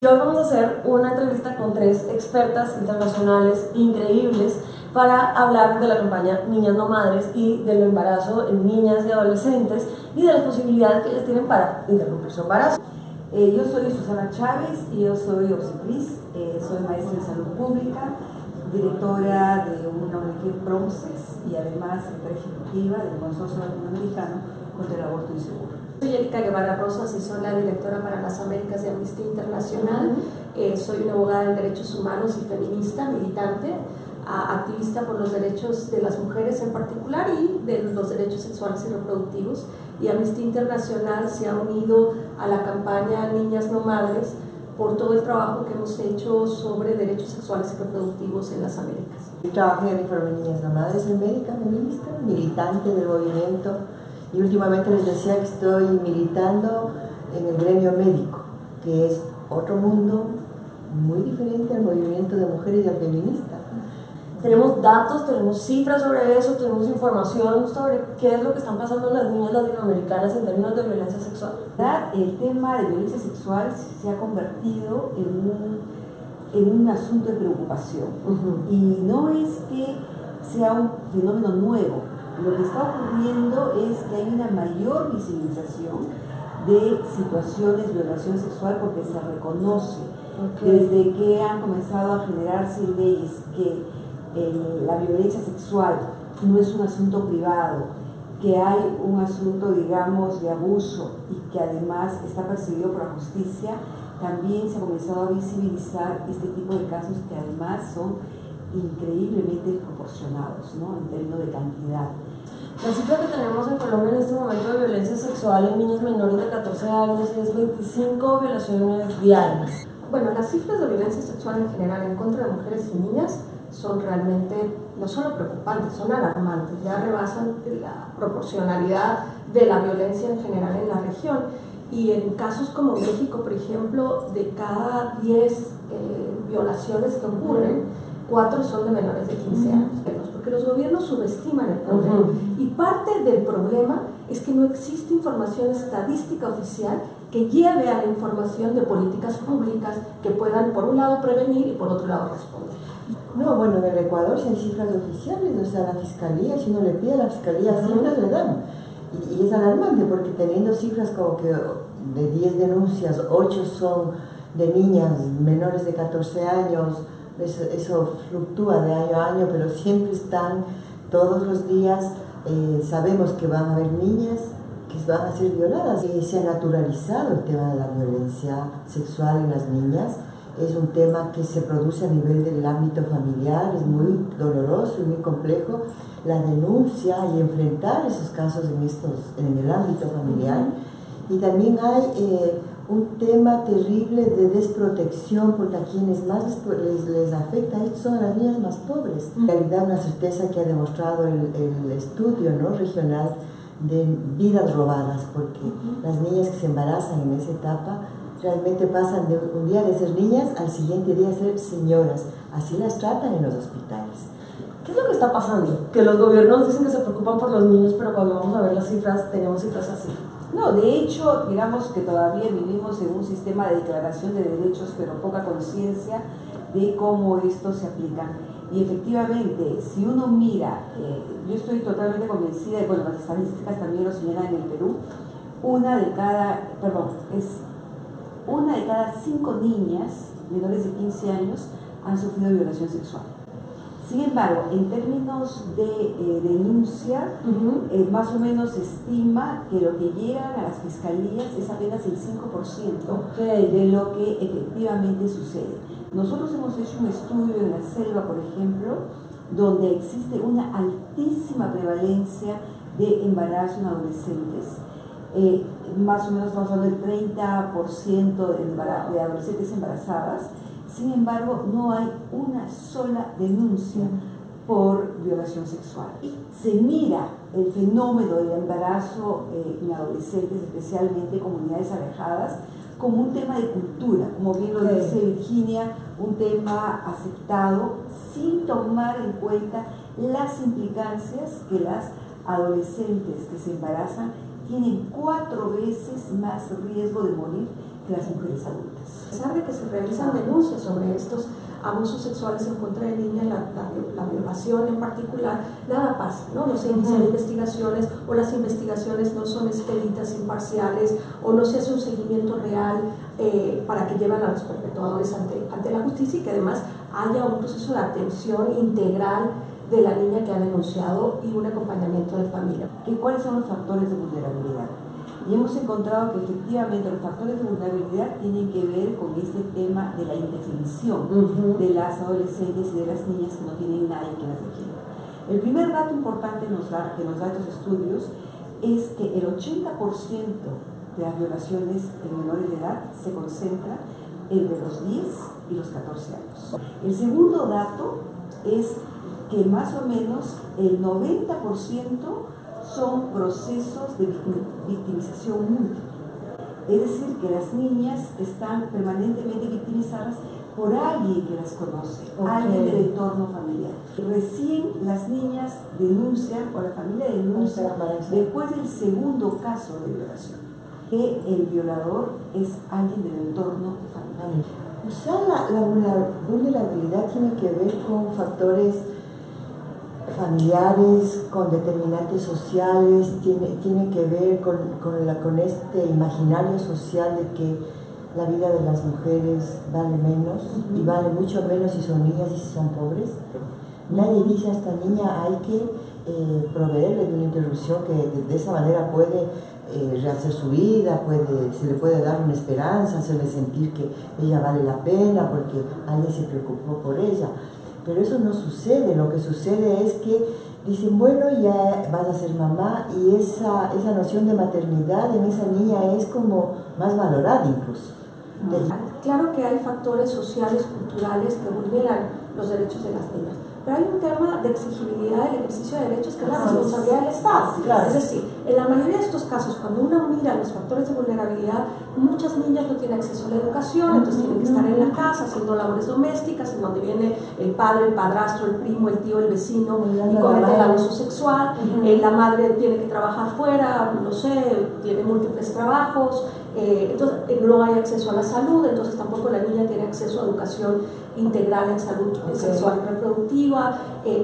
Y hoy vamos a hacer una entrevista con 3 expertas internacionales increíbles para hablar de la campaña Niñas No Madres y del embarazo en niñas y adolescentes y de las posibilidades que ellas tienen para interrumpir su embarazo. Yo soy Susana Chávez y yo soy obstetriz, soy maestra en salud pública, directora de una ONG PROMCES y además secretaria ejecutiva del Consorcio Latinoamericano contra el Aborto Inseguro. Soy Erika Guevara Rosas y soy la directora para las Américas de Amnistía Internacional. Soy una abogada en derechos humanos y feminista, militante, activista por los derechos de las mujeres en particular y de los derechos sexuales y reproductivos. Y Amnistía Internacional se ha unido a la campaña Niñas No Madres por todo el trabajo que hemos hecho sobre derechos sexuales y reproductivos en las Américas. Yo trabajé en el Informe Niñas No Madres en América, feminista, militante del movimiento, y últimamente les decía que estoy militando en el gremio médico, que es otro mundo muy diferente al movimiento de mujeres y al feminista. Tenemos datos, tenemos cifras sobre eso, tenemos información sobre qué es lo que están pasando las niñas latinoamericanas en términos de violencia sexual. El tema de violencia sexual se ha convertido en un asunto de preocupación. Y no es que sea un fenómeno nuevo. Lo que está ocurriendo es que hay una mayor visibilización de situaciones de violación sexual porque se reconoce desde que han comenzado a generarse leyes que la violencia sexual no es un asunto privado, que hay un asunto, digamos, de abuso y que además está perseguido por la justicia. También se ha comenzado a visibilizar este tipo de casos que además son increíblemente desproporcionados, ¿no?, en términos de cantidad. La cifra que tenemos en Colombia en este momento de violencia sexual en niños menores de 14 años es 25 violaciones diarias. Bueno, las cifras de violencia sexual en general en contra de mujeres y niñas son realmente no solo preocupantes, son alarmantes, ya rebasan la proporcionalidad de la violencia en general en la región. Y en casos como México, por ejemplo, de cada 10 violaciones que ocurren, 4 son de menores de 15 años, porque los gobiernos subestiman el problema. Y parte del problema es que no existe información estadística oficial que lleve a la información de políticas públicas que puedan, por un lado, prevenir y por otro lado, responder. No, bueno, en el Ecuador si hay cifras oficiales, o sea, la fiscalía, si uno le pide a la fiscalía cifras, le dan. Y es alarmante porque teniendo cifras como que de 10 denuncias, 8 son de niñas menores de 14 años, eso fluctúa de año a año, pero siempre están todos los días, sabemos que van a haber niñas que van a ser violadas. Se ha naturalizado el tema de la violencia sexual en las niñas. Es un tema que se produce a nivel del ámbito familiar, es muy doloroso y muy complejo la denuncia y enfrentar esos casos en el ámbito familiar. Y también hay un tema terrible de desprotección, porque a quienes más les afecta esto son a las niñas más pobres. En realidad, una certeza que ha demostrado el estudio, ¿no?, regional de vidas robadas, porque las niñas que se embarazan en esa etapa realmente pasan de un día de ser niñas al siguiente día ser señoras. Así las tratan en los hospitales. ¿Qué es lo que está pasando? Que los gobiernos dicen que se preocupan por los niños, pero cuando vamos a ver las cifras, tenemos cifras así. No, de hecho, digamos que todavía vivimos en un sistema de declaración de derechos, pero poca conciencia de cómo estos se aplican. Y efectivamente, si uno mira, yo estoy totalmente convencida, bueno, las estadísticas también lo señalan en el Perú, una de cada 5 niñas menores de 15 años han sufrido violación sexual. Sin embargo, en términos de denuncia, más o menos se estima que lo que llegan a las fiscalías es apenas el 5% de lo que efectivamente sucede. Nosotros hemos hecho un estudio en la selva, por ejemplo, donde existe una altísima prevalencia de embarazo en adolescentes. Más o menos estamos hablando del 30% de adolescentes embarazadas. Sin embargo, no hay una sola denuncia por violación sexual. Se mira el fenómeno del embarazo en adolescentes, especialmente en comunidades alejadas, como un tema de cultura, como bien lo dice Virginia, un tema aceptado, sin tomar en cuenta las implicancias que las adolescentes que se embarazan tienen 4 veces más riesgo de morir de las mujeres adultas. A pesar de que se realizan denuncias sobre estos abusos sexuales en contra de niñas, la violación en particular, nada pasa, ¿no? No se inician investigaciones, o las investigaciones no son expeditas, imparciales, o no se hace un seguimiento real para que lleven a los perpetradores ante la justicia, y que además haya un proceso de atención integral de la niña que ha denunciado y un acompañamiento de familia. ¿Cuáles son los factores de vulnerabilidad? Y hemos encontrado que efectivamente los factores de vulnerabilidad tienen que ver con este tema de la indefensión de las adolescentes y de las niñas que no tienen nadie que las defienda. El primer dato importante que nos da estos estudios es que el 80% de las violaciones en menores de edad se concentra entre los 10 y los 14 años. El segundo dato es que más o menos el 90% son procesos de victimización múltiple. Es decir, que las niñas están permanentemente victimizadas por alguien que las conoce, alguien del entorno familiar. Recién las niñas denuncian, o la familia denuncia, después del segundo caso de violación, que el violador es alguien del entorno familiar. O sea, la vulnerabilidad tiene que ver con factores familiares, con determinantes sociales, tiene que ver con este imaginario social de que la vida de las mujeres vale menos, y vale mucho menos si son niñas y si son pobres. Nadie dice a esta niña hay que proveerle de una interrupción que de esa manera puede rehacer su vida, se le puede dar una esperanza, hacerle sentir que ella vale la pena porque alguien se preocupó por ella. Pero eso no sucede. Lo que sucede es que dicen, bueno, ya vas a ser mamá, y esa noción de maternidad en esa niña es como más valorada incluso. Claro que hay factores sociales, culturales que vulneran los derechos de las niñas, pero hay un tema de exigibilidad del ejercicio de derechos que es la responsabilidad del Estado. Claro. Es decir, en la mayoría de estos casos, cuando uno mira los factores de vulnerabilidad, muchas niñas no tienen acceso a la educación, entonces tienen que estar en la casa haciendo labores domésticas, en donde viene el padre, el padrastro, el primo, el tío, el vecino, y comete el abuso sexual. La madre tiene que trabajar fuera, no sé, tiene múltiples trabajos, entonces no hay acceso a la salud, entonces tampoco la niña tiene acceso a educación integral en salud sexual y reproductiva.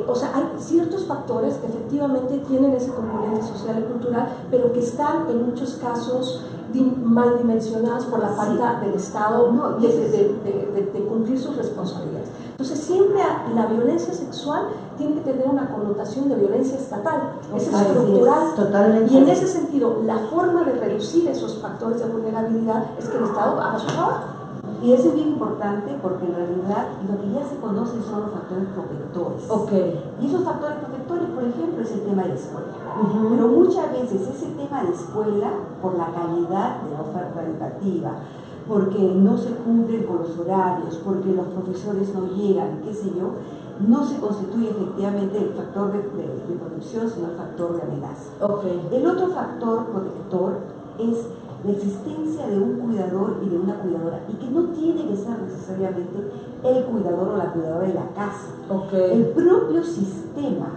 O sea, hay ciertos factores que efectivamente tienen ese componente social y cultural, pero que están en muchos casos mal dimensionados por la falta del Estado de cumplir sus responsabilidades. Entonces siempre la violencia sexual tiene que tener una connotación de violencia estatal, es estructural, totalmente. Y en ese sentido la forma de reducir esos factores de vulnerabilidad es que el Estado haga su trabajo. Y eso es bien importante porque en realidad lo que ya se conoce son los factores protectores. Y esos factores protectores, por ejemplo, es el tema de la escuela. Pero muchas veces ese tema de escuela, por la calidad de la oferta educativa, porque no se cumplen con los horarios, porque los profesores no llegan, qué sé yo, no se constituye efectivamente el factor de protección, sino el factor de amenaza. El otro factor protector es la existencia de un cuidador y de una cuidadora, y que no tiene que ser necesariamente el cuidador o la cuidadora de la casa. El propio sistema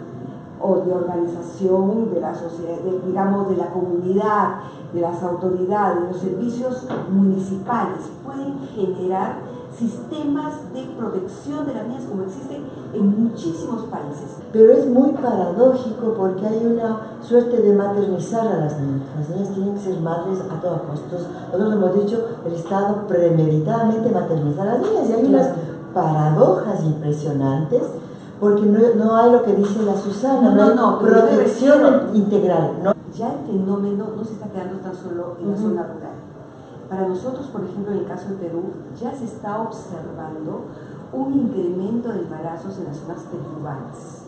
o de organización de la sociedad, digamos, de la comunidad, de las autoridades, de los servicios municipales, pueden generar sistemas de protección de las niñas como existen en muchísimos países. Pero es muy paradójico porque hay una suerte de maternizar a las niñas. Las niñas tienen que ser madres a toda costa. Nosotros hemos dicho, el Estado premeditadamente materniza a las niñas, y hay unas paradojas impresionantes, porque no hay lo que dice la Susana, no hay protección integral. Ya el fenómeno no se está quedando tan solo en la zona rural. Para nosotros, por ejemplo, en el caso de Perú, ya se está observando un incremento de embarazos en las zonas periurbanas.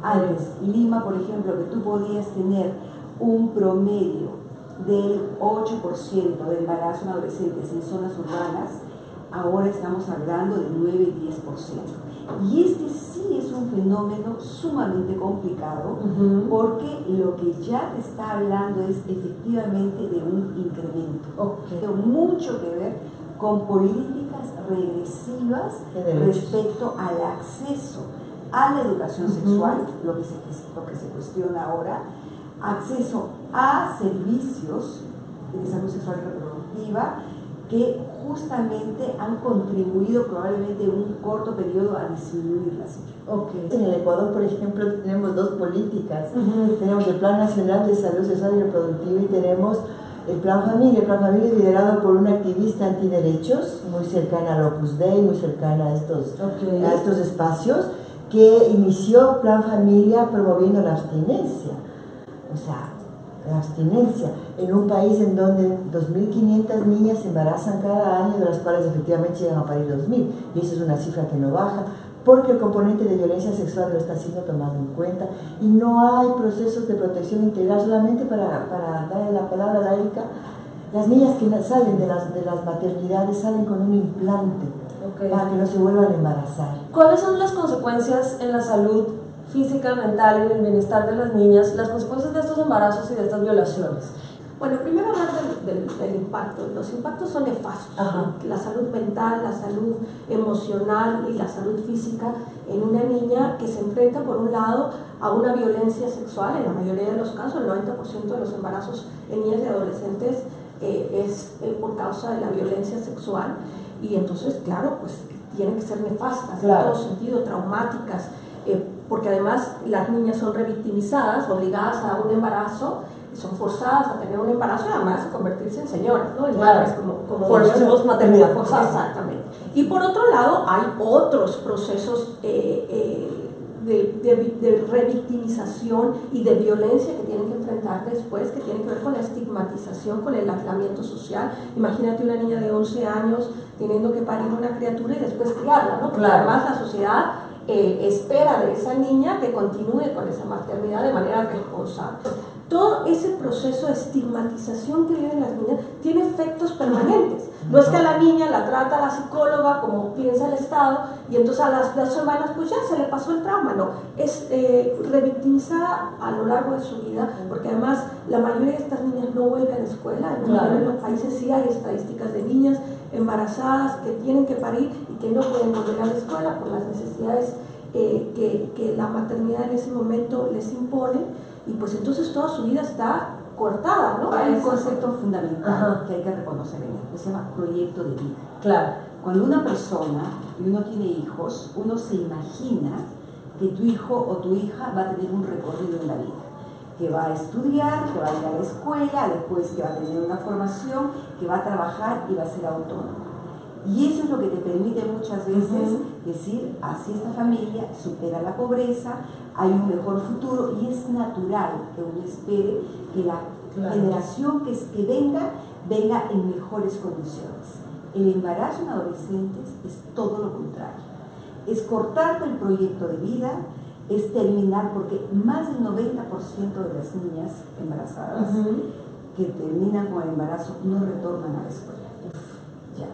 Antes, Lima, por ejemplo, que tú podías tener un promedio del 8% de embarazo en adolescentes en zonas urbanas, ahora estamos hablando de 9 y 10%. Y este sí es un fenómeno sumamente complicado, porque lo que ya te está hablando es efectivamente de un incremento. Tiene mucho que ver con políticas regresivas respecto al acceso a la educación sexual, lo que se cuestiona ahora, acceso a servicios de salud sexual y reproductiva, que justamente han contribuido probablemente en un corto periodo a disminuir la cifra. Okay. En el Ecuador, por ejemplo, tenemos dos políticas. Tenemos el Plan Nacional de Salud Sexual y Reproductiva y tenemos el Plan Familia. El Plan Familia es liderado por una activista antiderechos, muy cercana al Opus Dei, muy cercana a estos espacios, que inició Plan Familia promoviendo la abstinencia. O sea, la abstinencia en un país en donde 2.500 niñas se embarazan cada año, de las cuales efectivamente llegan a parir 2.000, y eso es una cifra que no baja, porque el componente de violencia sexual no está siendo tomado en cuenta y no hay procesos de protección integral. Solamente para darle la palabra a Erika, las niñas que salen de las maternidades salen con un implante para que no se vuelvan a embarazar. ¿Cuáles son las consecuencias en la salud física, mental, en el bienestar de las niñas, las consecuencias de estos embarazos y de estas violaciones? Bueno, primero hablar del impacto. Los impactos son nefastos. La salud mental, la salud emocional y la salud física en una niña que se enfrenta, por un lado, a una violencia sexual. En la mayoría de los casos, el 90% de los embarazos en niñas y adolescentes es por causa de la violencia sexual. Y entonces, claro, pues tienen que ser nefastas, en todo sentido, traumáticas, porque además las niñas son revictimizadas, obligadas a un embarazo, son forzadas a tener un embarazo y además a convertirse en señoras, ¿no? En madres, como por eso es maternidad forzada. Exactamente. Y por otro lado, hay otros procesos de revictimización y de violencia que tienen que enfrentar después, que tienen que ver con la estigmatización, con el aislamiento social. Imagínate una niña de 11 años teniendo que parir una criatura y después criarla, ¿no? Porque además la sociedad espera de esa niña que continúe con esa maternidad de manera responsable. Todo ese proceso de estigmatización que viven las niñas tiene efectos permanentes. No es que a la niña la trata la psicóloga como piensa el Estado y entonces a las 2 semanas pues ya se le pasó el trauma, no. Es revictimizada a lo largo de su vida, porque además la mayoría de estas niñas no vuelven a la escuela. En los países sí hay estadísticas de niñas embarazadas que tienen que parir y que no pueden volver a la escuela por las necesidades que la maternidad en ese momento les impone. Y pues entonces toda su vida está cortada, ¿no? Hay un concepto fundamental que hay que reconocer en él, que se llama proyecto de vida. Claro. Cuando una persona y uno tiene hijos, uno se imagina que tu hijo o tu hija va a tener un recorrido en la vida, que va a estudiar, que va a ir a la escuela, después que va a tener una formación, que va a trabajar y va a ser autónomo. Y eso es lo que te permite muchas veces decir, así esta familia supera la pobreza, hay un mejor futuro, y es natural que uno espere que la generación que venga en mejores condiciones. El embarazo en adolescentes es todo lo contrario. Es cortar el proyecto de vida, es terminar, porque más del 90% de las niñas embarazadas que terminan con el embarazo no retornan a la escuela. Ya.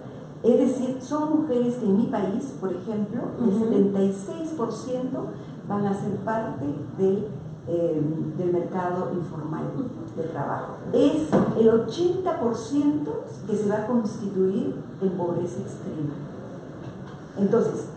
Es decir, son mujeres que en mi país, por ejemplo, el 76% van a ser parte del mercado informal de trabajo. Es el 80% que se va a constituir en pobreza extrema. Entonces,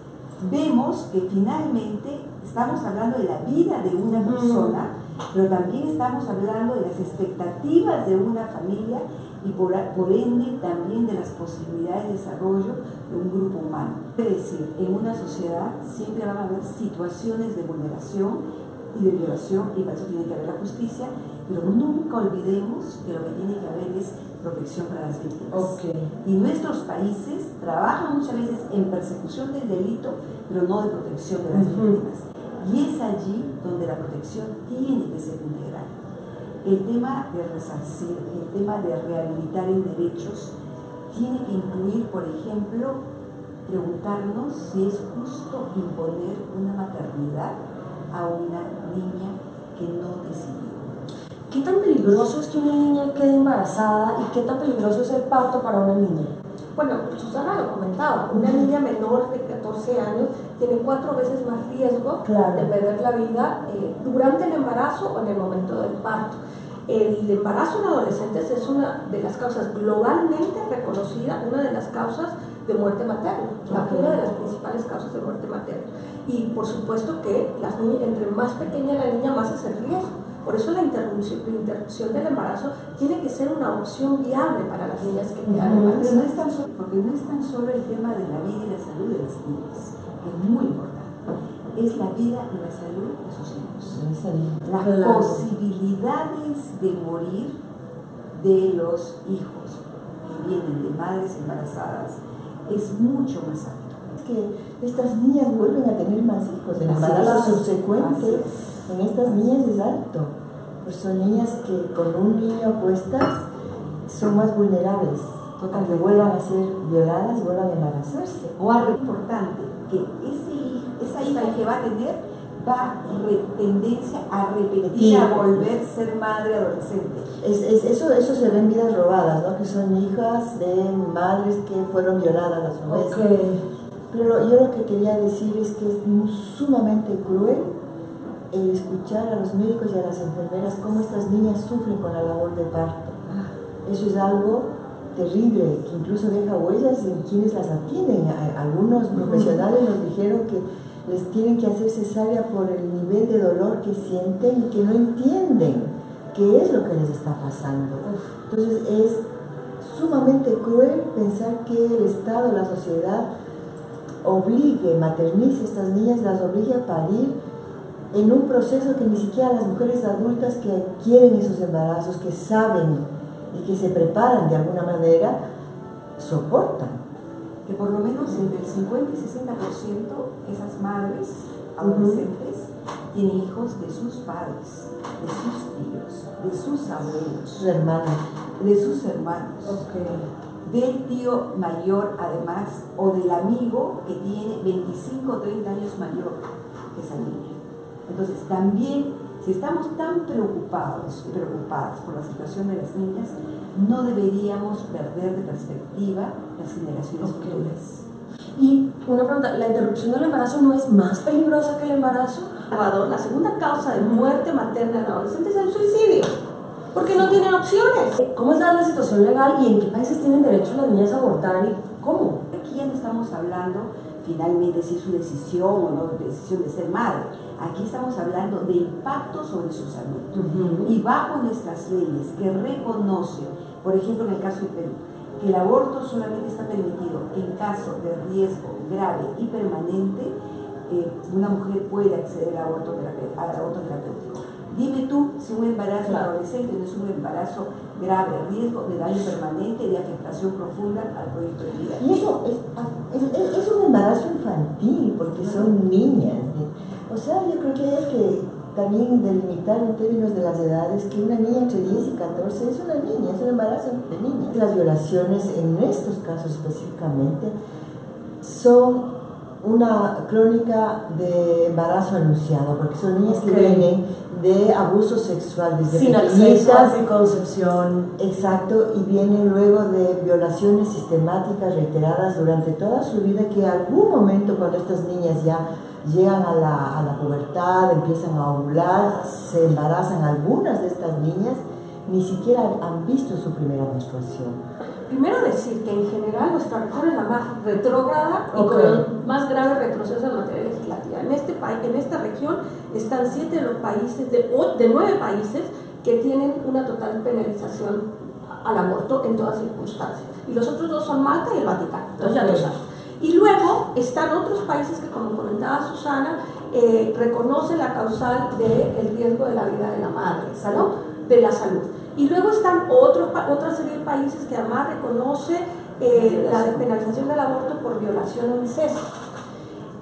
vemos que finalmente estamos hablando de la vida de una persona, pero también estamos hablando de las expectativas de una familia y por ende también de las posibilidades de desarrollo de un grupo humano. Es decir, en una sociedad siempre van a haber situaciones de vulneración y de violación, y para eso tiene que haber la justicia, pero nunca olvidemos que lo que tiene que haber es protección para las víctimas. Y nuestros países trabajan muchas veces en persecución del delito, pero no de protección de las víctimas. Y es allí donde la protección tiene que ser integral. El tema de resarcir, el tema de rehabilitar en derechos, tiene que incluir, por ejemplo, preguntarnos si es justo imponer una maternidad a una niña que no decidió. ¿Qué tan peligroso es que una niña quede embarazada y qué tan peligroso es el parto para una niña? Bueno, Susana lo comentaba, una niña menor de 14 años tiene 4 veces más riesgo de perder la vida durante el embarazo o en el momento del parto. El embarazo en adolescentes es una de las causas globalmente reconocida, una de las causas de muerte materna, una de las principales causas de muerte materna. Y por supuesto que las niñas, entre más pequeña la niña, más es el riesgo Por eso la interrupción del embarazo tiene que ser una opción viable para las niñas que quedan embarazadas. Pero no es tan solo, porque no es tan solo el tema de la vida y la salud de las niñas, que es muy importante. Es la vida y la salud de sus hijos. Las posibilidades de morir de los hijos que vienen de madres embarazadas es mucho más alto. Que estas niñas vuelven a tener más hijos, el embarazo subsecuente en estas niñas es alto, pues son niñas que con un niño puestas son más vulnerables a que vuelvan a ser violadas y vuelvan a embarazarse. O algo importante, que esa hija que va a tener va tendencia a repetir, a volver a ser madre adolescente. Eso se ve en Vidas Robadas, ¿no? Que son hijas de madres que fueron violadas a su vez. Okay. Pero yo lo que quería decir es que es sumamente cruel el escuchar a los médicos y a las enfermeras cómo estas niñas sufren con la labor de parto. Eso es algo terrible, que incluso deja huellas en quienes las atienden. Algunos profesionales nos dijeron que les tienen que hacer cesárea por el nivel de dolor que sienten y que no entienden qué es lo que les está pasando. Entonces es sumamente cruel pensar que el Estado, la sociedad, maternice a estas niñas, las obligue a parir en un proceso que ni siquiera las mujeres adultas que quieren esos embarazos, que saben y que se preparan de alguna manera, soportan. Que por lo menos entre el 50 y 60% esas madres adolescentes tienen hijos de sus padres, de sus tíos, de sus abuelos, Sus hermanos. de sus hermanos, del tío mayor además, o del amigo que tiene 25 o 30 años mayor que esa niña. Entonces también, si estamos tan preocupados y preocupadas por la situación de las niñas, no deberíamos perder de perspectiva las generaciones futuras. Y una pregunta, ¿la interrupción del embarazo no es más peligrosa que el embarazo? Salvador, la segunda causa de muerte materna en adolescentes es el suicidio, porque no tienen opciones. ¿Cómo está la situación legal y en qué países tienen derecho las niñas a abortar y cómo? Aquí ya no estamos hablando finalmente si es su decisión o no decisión de ser madre. Aquí estamos hablando de impacto sobre su salud. Y bajo nuestras leyes que reconocen, por ejemplo en el caso de Perú, que el aborto solamente está permitido en caso de riesgo grave y permanente, una mujer puede acceder al aborto terapéutico. Dime tú si un embarazo adolescente no es un embarazo grave, riesgo de daño permanente, de afectación profunda al proyecto de vida. Y eso es un embarazo infantil, porque son niñas. O sea, yo creo que hay que también delimitar en términos de las edades que una niña entre 10 y 14 es una niña, es un embarazo de niña. Las violaciones en estos casos específicamente son una crónica de embarazo anunciado, porque son niñas que vienen de abuso sexual desde sin acceso a anticoncepción. Exacto, y vienen luego de violaciones sistemáticas reiteradas durante toda su vida, que en algún momento cuando estas niñas ya llegan a la pubertad, empiezan a ovular, se embarazan. Algunas de estas niñas ni siquiera han visto su primera menstruación. Primero decir que en general nuestra región es la más retrógrada y con los más graves retrocesos en materia legislativa. En esta región están 7 de los países, de 9 países que tienen una total penalización al aborto en todas circunstancias. Y los otros 2 son Malta y el Vaticano. Entonces ya lo sabes. Y luego están otros países que, como comentaba Susana, reconocen la causal del riesgo de la vida de la madre, ¿no? De la salud. Y luego están otra serie de países que además reconoce la despenalización del aborto por violación o incesto,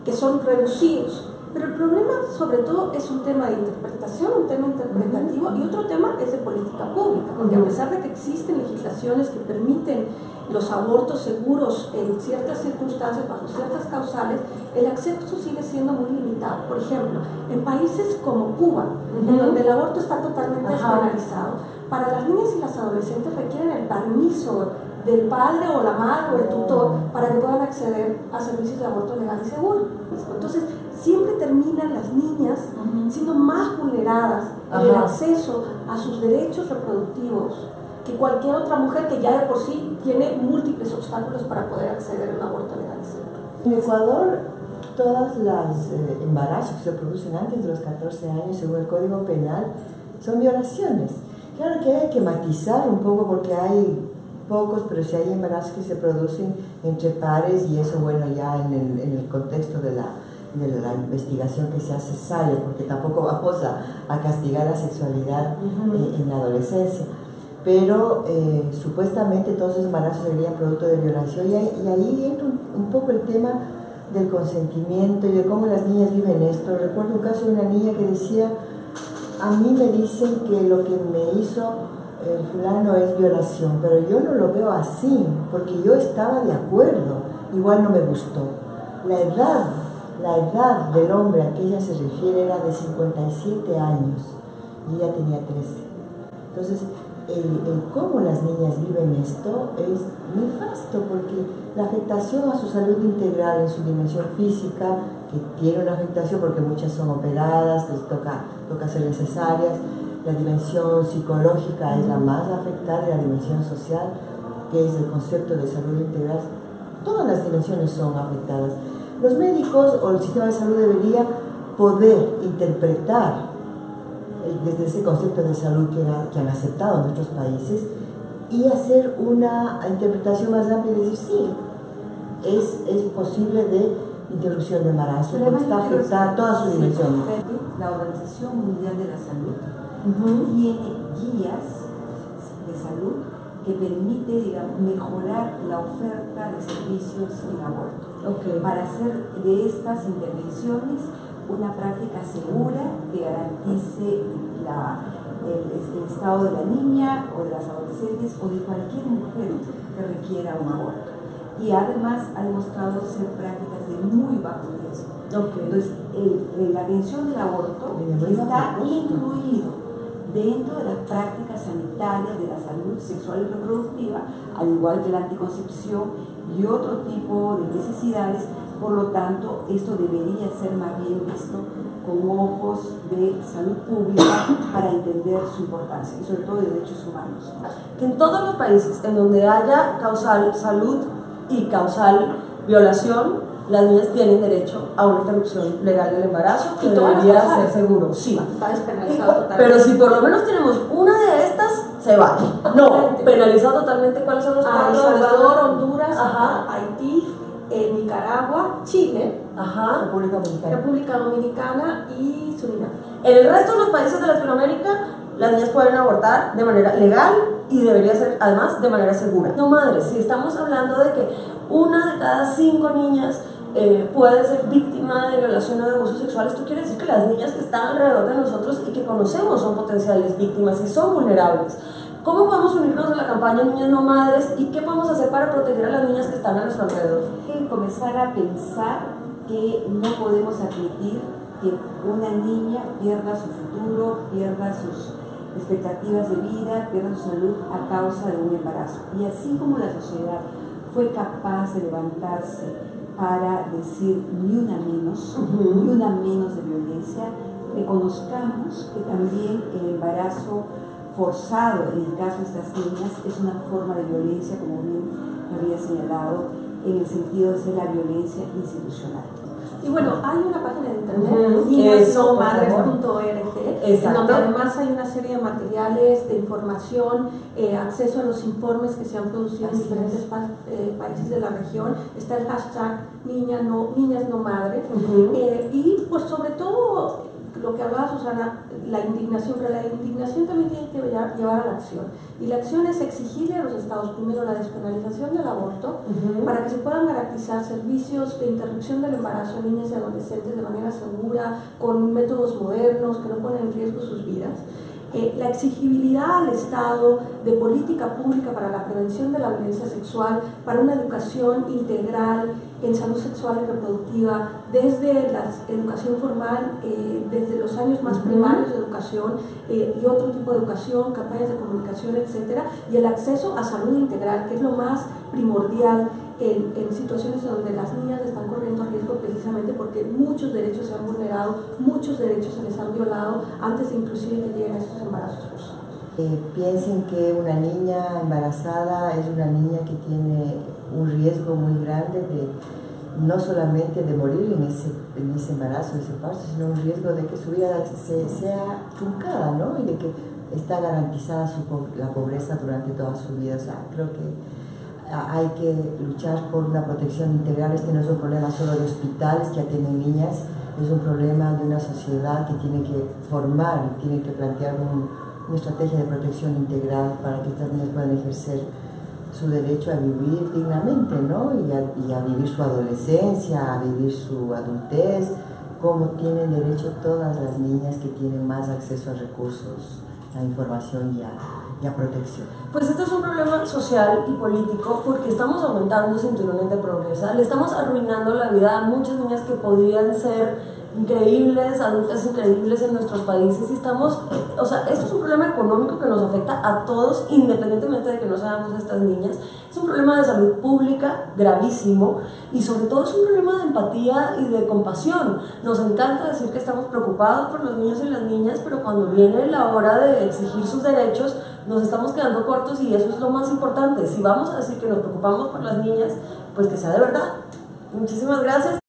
que son reducidos. Pero el problema, sobre todo, es un tema de interpretación, un tema interpretativo, y otro tema es de política pública, porque a pesar de que existen legislaciones que permiten los abortos seguros en ciertas circunstancias, bajo ciertas causales, el acceso sigue siendo muy limitado. Por ejemplo, en países como Cuba, en donde el aborto está totalmente despenalizado, para las niñas y las adolescentes requieren el permiso del padre o la madre o el tutor para que puedan acceder a servicios de aborto legal y seguro. Entonces, siempre terminan las niñas siendo más vulneradas en el acceso a sus derechos reproductivos que cualquier otra mujer que ya de por sí tiene múltiples obstáculos para poder acceder a un aborto legal y seguro. En Ecuador, todos los embarazos que se producen antes de los 14 años, según el Código Penal, son violaciones. Claro que hay que matizar un poco porque hay pocos, pero sí hay embarazos que se producen entre pares y eso, bueno, ya en el contexto de la investigación que se hace sale, porque tampoco vamos a castigar la sexualidad en la adolescencia. Pero supuestamente todos esos embarazos serían producto de violación y ahí entra un poco el tema del consentimiento y de cómo las niñas viven esto. Recuerdo un caso de una niña que decía: a mí me dicen que lo que me hizo el fulano es violación, pero yo no lo veo así, porque yo estaba de acuerdo, igual no me gustó. La edad del hombre a que ella se refiere era de 57 años y ella tenía 13. Entonces, el cómo las niñas viven esto es nefasto, porque la afectación a su salud integral en su dimensión física, que tiene una afectación porque muchas son operadas, les toca hacer cesáreas, la dimensión psicológica es la más afectada, y la dimensión social, que es el concepto de salud integral, todas las dimensiones son afectadas. Los médicos o el sistema de salud debería poder interpretar desde ese concepto de salud que han aceptado nuestros países y hacer una interpretación más amplia y decir sí, es posible de interrupción de embarazo, porque está afectada toda su dimensión. La Organización Mundial de la Salud tiene guías de salud que permite, digamos, mejorar la oferta de servicios en aborto, para hacer de estas intervenciones una práctica segura que garantice el estado de la niña o de las adolescentes o de cualquier mujer que requiera un aborto. Y además ha demostrado ser prácticas de muy bajo riesgo. Entonces, la atención del aborto está incluido dentro de las prácticas sanitarias de la salud sexual y reproductiva, al igual que la anticoncepción y otro tipo de necesidades. Por lo tanto, esto debería ser más bien visto con ojos de salud pública para entender su importancia y sobre todo de derechos humanos. Que en todos los países en donde haya causal salud y causal violación, las niñas tienen derecho a una interrupción legal del embarazo que debería ser seguro. Sí. Está despenalizado totalmente. Pero si por lo menos tenemos una de estas, se va. No, penalizado totalmente. ¿Cuáles son los El Salvador, Honduras, Haití, Nicaragua, Chile, República Dominicana y Surinam. En el resto de los países de Latinoamérica, las niñas pueden abortar de manera legal y debería ser además de manera segura. No, madres, si estamos hablando de que una de cada 5 niñas puede ser víctima de violación o de abusos sexuales, esto quiere decir que las niñas que están alrededor de nosotros y que conocemos son potenciales víctimas y son vulnerables. ¿Cómo podemos unirnos a la campaña Niñas No Madres y qué podemos hacer para proteger a las niñas que están a nuestro alrededor? Comenzar a pensar que no podemos admitir que una niña pierda su futuro, pierda sus expectativas de vida, pierda su salud a causa de un embarazo. Y así como la sociedad fue capaz de levantarse para decir ni una menos de violencia, reconozcamos que también el embarazo forzado, en el caso de estas niñas, es una forma de violencia, como bien había señalado, en el sentido de ser la violencia institucional. Y bueno, hay una página de internet, niñasnomadres.org, en donde además hay una serie de materiales, de información, acceso a los informes que se han producido en diferentes países de la región. Está el hashtag Niñas No Madres. Y pues sobre todo lo que hablaba Susana, la indignación, pero la indignación también tiene que llevar a la acción. Y la acción es exigirle a los estados, primero, la despenalización del aborto, para que se puedan garantizar servicios de interrupción del embarazo a niñas y adolescentes de manera segura, con métodos modernos que no ponen en riesgo sus vidas. La exigibilidad al Estado de política pública para la prevención de la violencia sexual, para una educación integral en salud sexual y reproductiva, desde la educación formal, desde los años más primarios de educación y otro tipo de educación, campañas de comunicación, etcétera, y el acceso a salud integral, que es lo más primordial en situaciones en donde las niñas están corriendo riesgo precisamente porque muchos derechos se han vulnerado, muchos derechos se les han violado antes de inclusive que lleguen a estos embarazos forzados. Piensen que una niña embarazada es una niña que tiene un riesgo muy grande no solamente de morir en ese embarazo, ese parto, sino un riesgo de que su vida sea truncada, ¿no? Y de que está garantizada la pobreza durante toda su vida. O sea, creo que hay que luchar por una protección integral. Este no es un problema solo de hospitales que atienden niñas, es un problema de una sociedad que tiene que formar y tiene que plantear una estrategia de protección integral para que estas niñas puedan ejercer su derecho a vivir dignamente, ¿no? Y a vivir su adolescencia, a vivir su adultez, como tienen derecho todas las niñas que tienen más acceso a recursos, a información y a protección. Pues este es un problema social y político porque estamos aumentando cinturones de pobreza, le estamos arruinando la vida a muchas niñas que podrían ser increíbles, adultas increíbles en nuestros países y estamos, o sea, esto es un problema económico que nos afecta a todos independientemente de que no seamos estas niñas, es un problema de salud pública gravísimo y sobre todo es un problema de empatía y de compasión. Nos encanta decir que estamos preocupados por los niños y las niñas, pero cuando viene la hora de exigir sus derechos nos estamos quedando cortos y eso es lo más importante. Si vamos a decir que nos preocupamos por las niñas, pues que sea de verdad. Muchísimas gracias.